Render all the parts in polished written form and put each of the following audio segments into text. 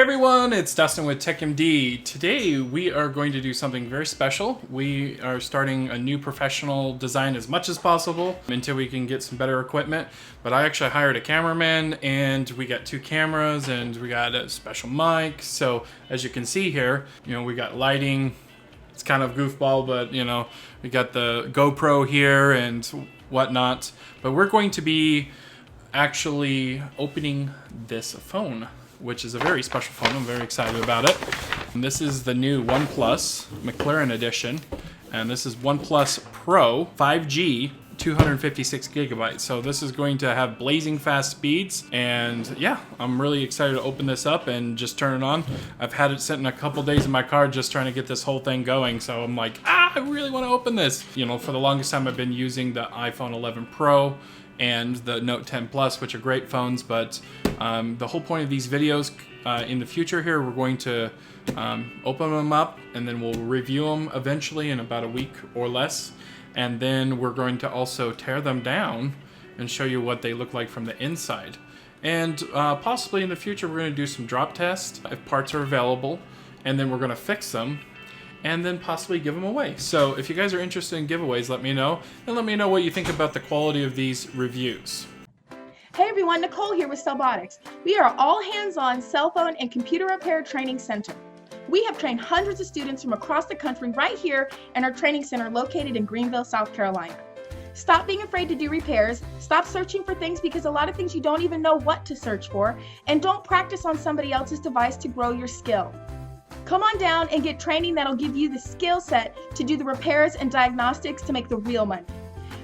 everyone, it's Dustin with TechMD. Today we are going to do something very special. We are starting a new professional design as much as possible until we can get some better equipment. But I actually hired a cameraman and we got 2 cameras and we got a special mic. So as you can see here, we got lighting. It's kind of goofball, but we got the GoPro here and whatnot. But we're going to be actually opening this phone, which is a very special phone. I'm very excited about it. And this is the new Oneplus McLaren edition. And this is Oneplus Pro 5G, 256 gigabytes. So this is going to have blazing fast speeds. And yeah, I'm really excited to open this up and just turn it on. I've had it sitting a couple days in my car just trying to get this whole thing going. So I'm like, I really want to open this. For the longest time I've been using the iPhone 11 Pro and the Note 10 Plus, which are great phones, but the whole point of these videos in the future here, we're going to open them up and then we'll review them eventually in about a week or less, and then we're going to also tear them down and show you what they look like from the inside. And possibly in the future we're going to do some drop tests if parts are available, and then we're going to fix them and then possibly give them away. So if you guys are interested in giveaways, let me know, and let me know what you think about the quality of these reviews. Hey everyone, Nicole here with Cellbotics. We are all hands-on cell phone and computer repair training center. We have trained hundreds of students from across the country right here in our training center located in Greenville, South Carolina. Stop being afraid to do repairs, stop searching for things because a lot of things you don't even know what to search for, and don't practice on somebody else's device to grow your skill. Come on down and get training that'll give you the skill set to do the repairs and diagnostics to make the real money.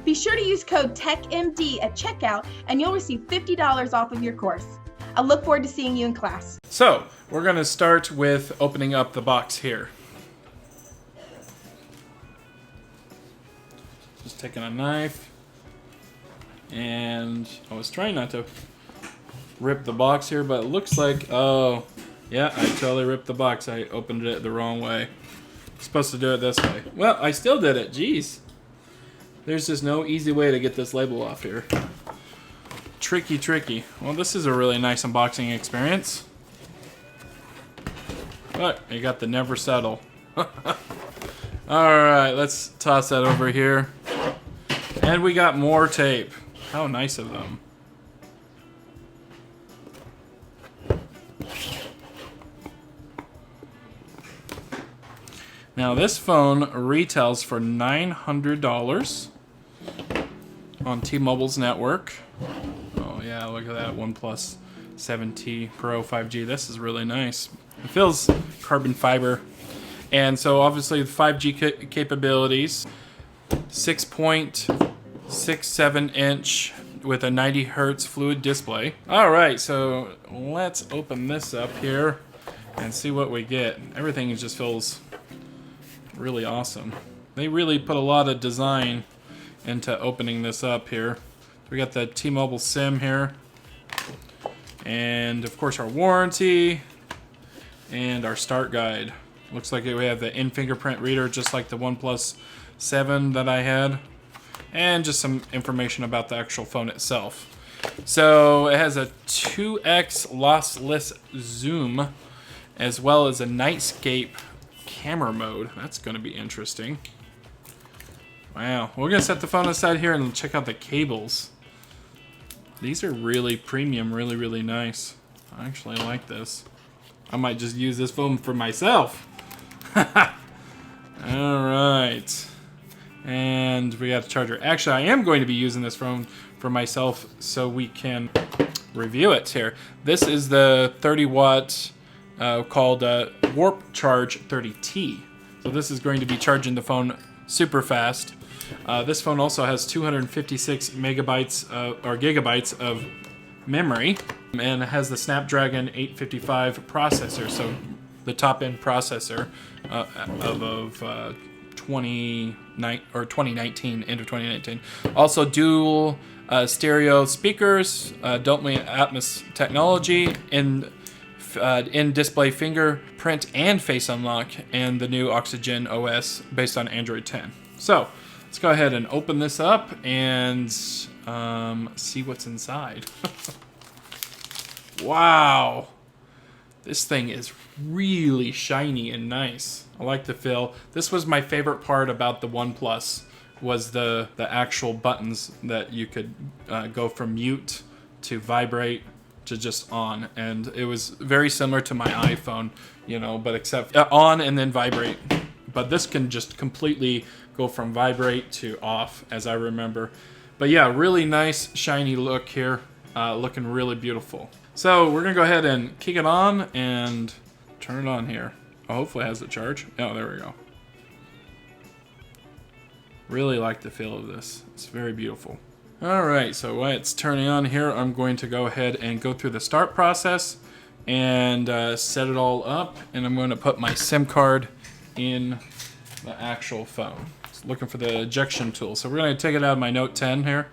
Be sure to use code TechMD at checkout and you'll receive $50 off of your course. I look forward to seeing you in class. So, we're going to start with opening up the box here. Just taking a knife, and I was trying not to rip the box here, but it looks like, oh, yeah, I totally ripped the box. I opened it the wrong way. I'm supposed to do it this way. Well, I still did it. Jeez. There's just no easy way to get this label off here. Tricky, tricky. Well, this is a really nice unboxing experience. But you got the never settle. Alright, let's toss that over here. And we got more tape. How nice of them. Now this phone retails for $900 on T-Mobile's network. Oh yeah, look at that OnePlus 7T Pro 5G. This is really nice. It feels carbon fiber. And so obviously the 5G capabilities, 6.67 inch with a 90 hertz fluid display. All right, so let's open this up here and see what we get. Everything just feels really awesome. They really put a lot of design into opening this up here. We got the T-Mobile SIM here, and of course our warranty and our start guide. Looks like we have the in-fingerprint reader just like the OnePlus 7 that I had, and just some information about the actual phone itself. So it has a 2x lossless zoom as well as a nightscape camera mode. That's going to be interesting. Wow. We're going to set the phone aside here and check out the cables. These are really premium, really, really nice. I actually like this. I might just use this phone for myself. Alright. And we got a charger. Actually, I am going to be using this phone for myself so we can review it here. This is the 30 watt called Warp Charge 30T. So this is going to be charging the phone super fast. This phone also has 256 megabytes or gigabytes of memory, and it has the Snapdragon 855 processor, so the top-end processor of 2019, end of 2019. Also dual stereo speakers, Dolby Atmos technology, in-display fingerprint and face unlock, and the new Oxygen OS based on Android 10. So let's go ahead and open this up and see what's inside. Wow, This thing is really shiny and nice. I like the feel. This was my favorite part about the Oneplus, was the actual buttons that you could go from mute to vibrate to just on, and it was very similar to my iPhone, you know, but except on and then vibrate. But this can just completely go from vibrate to off, as I remember. But yeah, really nice shiny look here, looking really beautiful. So we're gonna go ahead and kick it on and turn it on here. Oh, hopefully it has a charge. Oh, there we go. Really like the feel of this. It's very beautiful. All right, so while it's turning on here, I'm going to go ahead and go through the start process and set it all up. And I'm going to put my SIM card in the actual phone. Just looking for the ejection tool. So we're going to take it out of my Note 10 here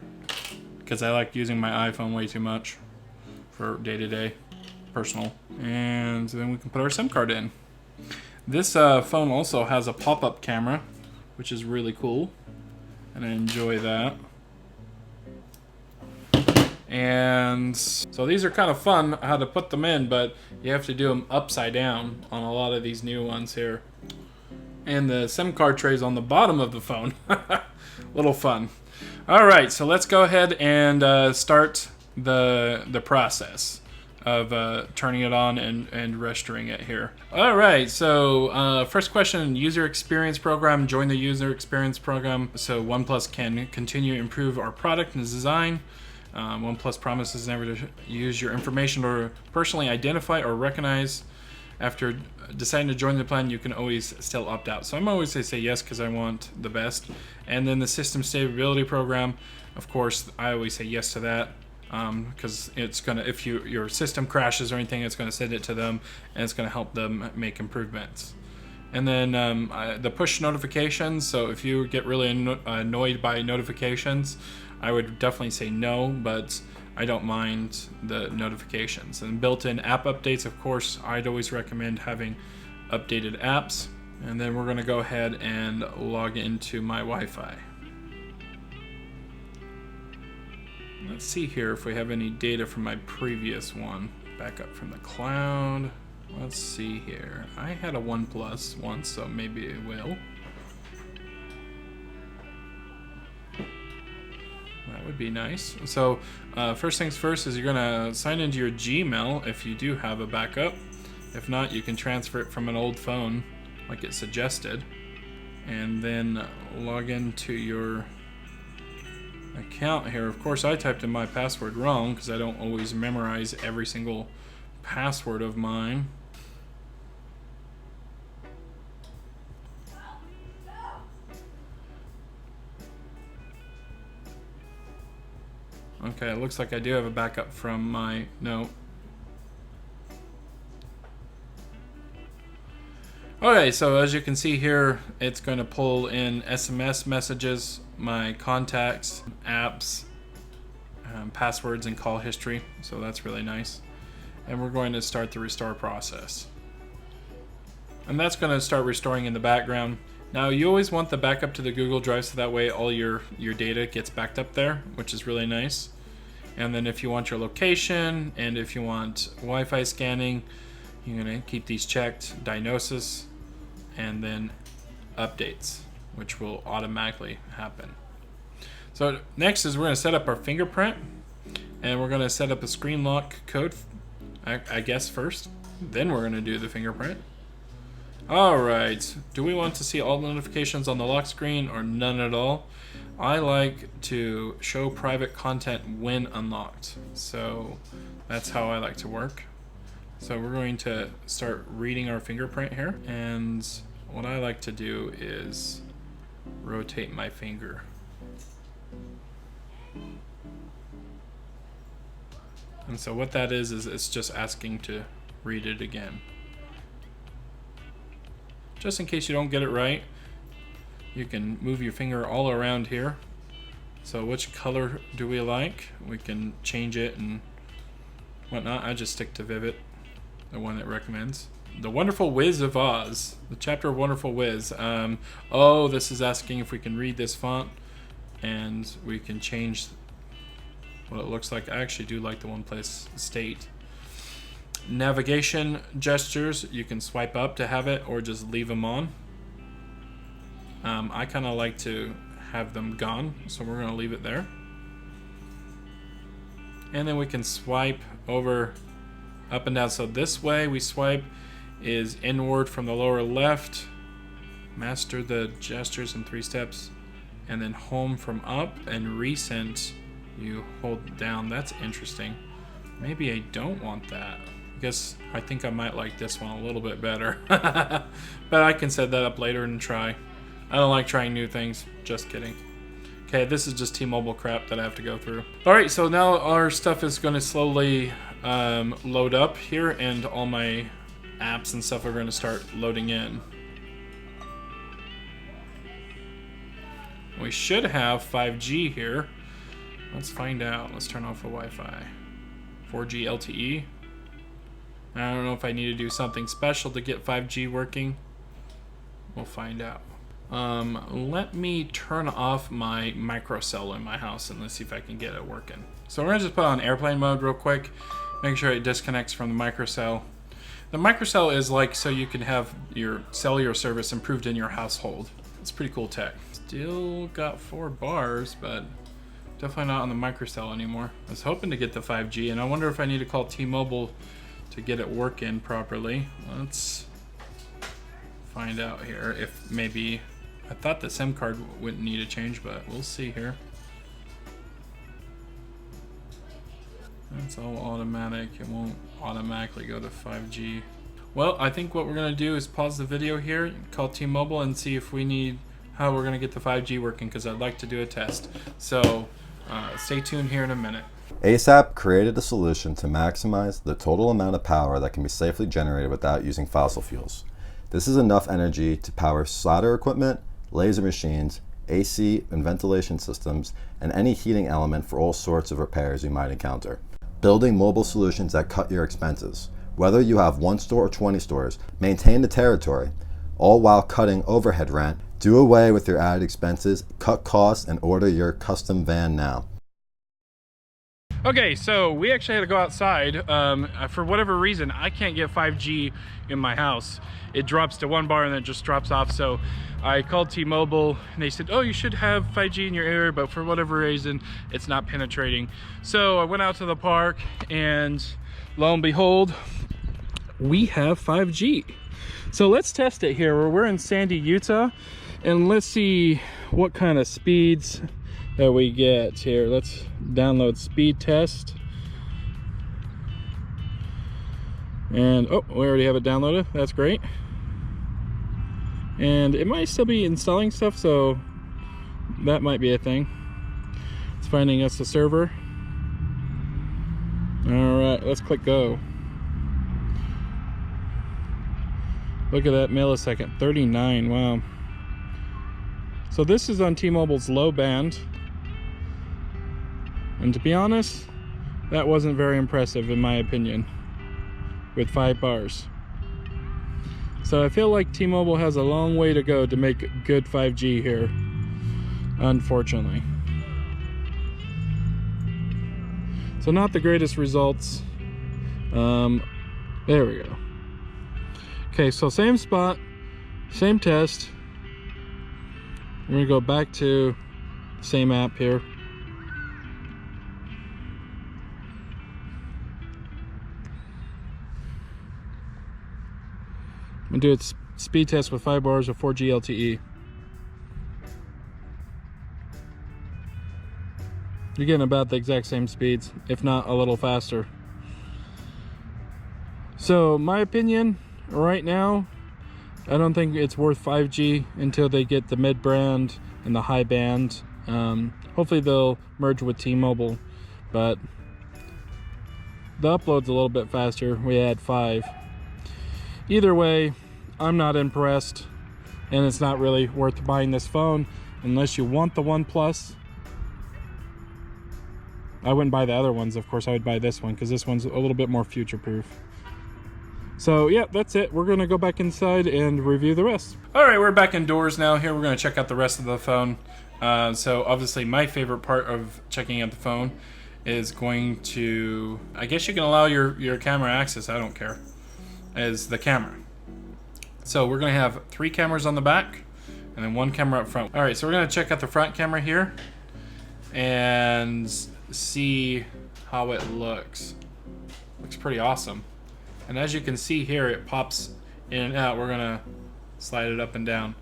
because I like using my iPhone way too much for day-to-day personal. And then we can put our SIM card in. This phone also has a pop-up camera, which is really cool, and I enjoy that. And so these are kind of fun how to put them in, but you have to do them upside down on a lot of these new ones here. And the SIM card tray is on the bottom of the phone. Little fun. All right, so let's go ahead and start the process of turning it on and registering it here. All right, so first question, user experience program. Join the user experience program so Oneplus can continue to improve our product and design. Oneplus promises never to use your information or personally identify or recognize. After deciding to join the plan, you can always still opt out. So I'm always going to say yes because I want the best. And then the system stability program, of course, I always say yes to that. Because it's gonna, if your system crashes or anything, it's gonna send it to them and it's gonna help them make improvements. And then the push notifications. So if you get really annoyed by notifications, I would definitely say no, but I don't mind the notifications. And built-in app updates, of course, I'd always recommend having updated apps. And then we're gonna go ahead and log into my Wi-Fi. Let's see here if we have any data from my previous one. Backup from the cloud. Let's see here. I had a Oneplus once, so maybe it will. That would be nice. So first things first is you're gonna sign into your Gmail if you do have a backup. If not, you can transfer it from an old phone like it suggested. And then log into your account here. Of course, I typed in my password wrong because I don't always memorize every single password of mine. Okay, it looks like I do have a backup from my Note. Okay, so as you can see here, it's going to pull in SMS messages, my contacts, apps, passwords, and call history. So that's really nice. And we're going to start the restore process. And that's going to start restoring in the background. Now, you always want the backup to the Google Drive so that way all your data gets backed up there, which is really nice. And then if you want your location and if you want Wi-Fi scanning, you're going to keep these checked, diagnosis, and then updates, which will automatically happen. So next is we're going to set up our fingerprint, and we're going to set up a screen lock code, I guess first. Then we're going to do the fingerprint. All right, do we want to see all the notifications on the lock screen or none at all? I like to show private content when unlocked. So that's how I like to work. So we're going to start reading our fingerprint here. And what I like to do is rotate my finger. And so what that is it's just asking to read it again. Just in case you don't get it right, you can move your finger all around here. So which color do we like? We can change it and whatnot. I just stick to Vivid, the one that recommends. The Wonderful Whiz of Oz, the chapter of Wonderful Whiz. Oh, this is asking if we can read this font, and we can change what it looks like. I actually do like the One Place State. navigation gestures, you can swipe up to have it or just leave them on. I kind of like to have them gone, so we're going to leave it there. And then we can swipe over up and down. So this way we swipe is inward from the lower left. Master the gestures in 3 steps. And then home from up, and recent you hold down. That's interesting. Maybe I don't want that. I think I might like this one a little bit better. But I can set that up later and try. I don't like trying new things. Just kidding. Okay, this is just T-Mobile crap that I have to go through. Alright, so now our stuff is going to slowly load up here, and all my apps and stuff are going to start loading in. We should have 5G here. Let's find out. Let's turn off the Wi-Fi. 4G LTE. I don't know if I need to do something special to get 5G working. We'll find out. Let me turn off my microcell in my house and let's see if I can get it working. So we're gonna just put on airplane mode real quick. Make sure it disconnects from the microcell. The microcell is like so you can have your cellular service improved in your household. It's pretty cool tech. Still got 4 bars, but definitely not on the microcell anymore. I was hoping to get the 5G, and I wonder if I need to call T-Mobile to get it working properly. Let's find out here if maybe... I thought the SIM card wouldn't need a change, but we'll see here. That's all automatic. It won't automatically go to 5G. Well, I think what we're going to do is pause the video here, call T-Mobile, and see if we need how we're going to get the 5G working, because I'd like to do a test. So stay tuned here in a minute. ASAP created a solution to maximize the total amount of power that can be safely generated without using fossil fuels. This is enough energy to power solder equipment, laser machines, AC and ventilation systems, and any heating element for all sorts of repairs you might encounter. Building mobile solutions that cut your expenses. Whether you have 1 store or 20 stores, maintain the territory, all while cutting overhead rent. Do away with your added expenses, cut costs, and order your custom van now. Okay, so we actually had to go outside. For whatever reason, I can't get 5G in my house. It drops to 1 bar and then it just drops off. So I called T-Mobile and they said, oh, you should have 5G in your area, but for whatever reason, it's not penetrating. So I went out to the park and lo and behold, we have 5G. So let's test it here. We're in Sandy, Utah, and let's see what kind of speeds that we get here. Let's download speed test. And oh, we already have it downloaded. That's great. And it might still be installing stuff, so that might be a thing. It's finding us a server. All right, let's click go. Look at that millisecond, 39, wow. So this is on T-Mobile's low band. And to be honest, that wasn't very impressive in my opinion, with 5 bars. So I feel like T-Mobile has a long way to go to make good 5G here, unfortunately. So not the greatest results. There we go. Okay, so same spot, same test. We're gonna go back to same app here. And do its speed test with 5 bars of 4G LTE. You're getting about the exact same speeds, if not a little faster. So my opinion right now, I don't think it's worth 5G until they get the mid-band and the high band. Hopefully they'll merge with T-Mobile, but the upload's a little bit faster. We had 5. Either way, I'm not impressed, and it's not really worth buying this phone unless you want the Oneplus. I wouldn't buy the other ones, of course. I would buy this one because this one's a little bit more future-proof. So yeah, that's it. We're gonna go back inside and review the rest. All right, we're back indoors now. Here we're gonna check out the rest of the phone. So obviously my favorite part of checking out the phone is going to, I guess you can allow your camera access, I don't care, is the camera. So we're gonna have 3 cameras on the back and then 1 camera up front. All right, so we're gonna check out the front camera here and see how it looks. Looks pretty awesome. And as you can see here, it pops in and out. We're gonna slide it up and down.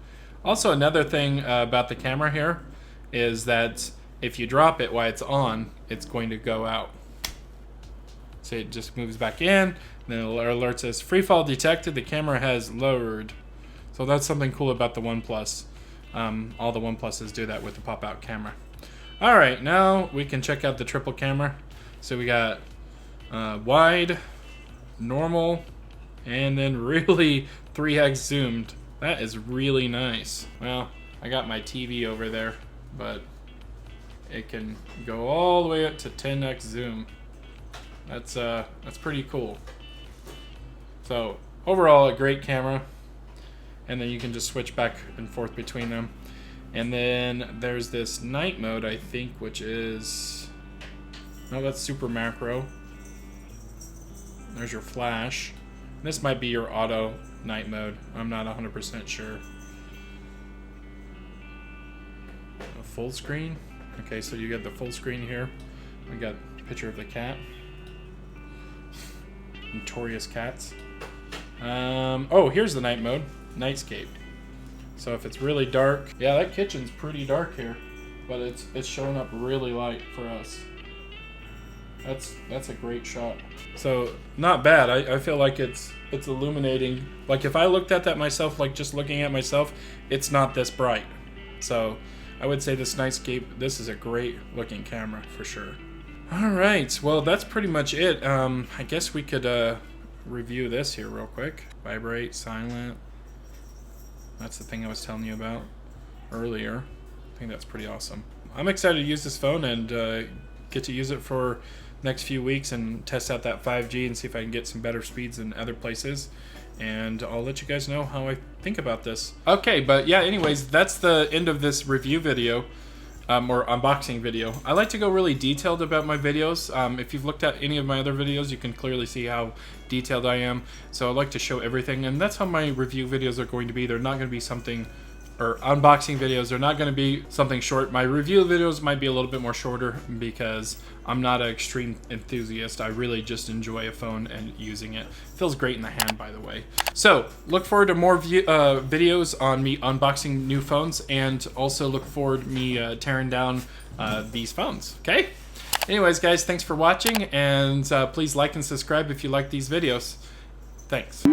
Also, another thing about the camera here is that if you drop it while it's on, it's going to go out. So it just moves back in, then it alerts us, free fall detected, the camera has lowered. So that's something cool about the Oneplus. All the Onepluses do that with the pop-out camera. All right, now we can check out the triple camera. So we got wide, normal, and then really 3x zoomed. That is really nice. Well, I got my TV over there, but it can go all the way up to 10x zoom. That's pretty cool. So overall, a great camera, and then you can just switch back and forth between them. And then there's this night mode, I think, which is, no, that's super macro. There's your flash. This might be your auto night mode. I'm not 100% sure. A full screen. Okay, so you got the full screen here. We got a picture of the cat. Notorious cats. Oh, here's the night mode. Nightscape. So if it's really dark, yeah, that kitchen's pretty dark here, but it's showing up really light for us. That's a great shot. So not bad. I feel like it's illuminating. Like if I looked at that myself, like just looking at myself, it's not this bright. So I would say this Nightscape, this is a great looking camera for sure. All right, well that's pretty much it. I guess we could review this here real quick. Vibrate, silent. That's the thing I was telling you about earlier. I think that's pretty awesome. I'm excited to use this phone and get to use it for next few weeks and test out that 5G and see if I can get some better speeds in other places. And I'll let you guys know how I think about this. Okay, but yeah, anyways, that's the end of this review video. Or unboxing video. I like to go really detailed about my videos. If you've looked at any of my other videos, you can clearly see how detailed I am. So I like to show everything, and that's how my review videos are going to be. They're not going to be something, or unboxing videos, they're not going to be something short. My review videos might be a little bit more shorter because I'm not an extreme enthusiast. I really just enjoy a phone and using it. Feels great in the hand, by the way. So look forward to more videos on me unboxing new phones, and also look forward to me tearing down these phones, okay? Anyways, guys, thanks for watching, and please like and subscribe if you like these videos. Thanks.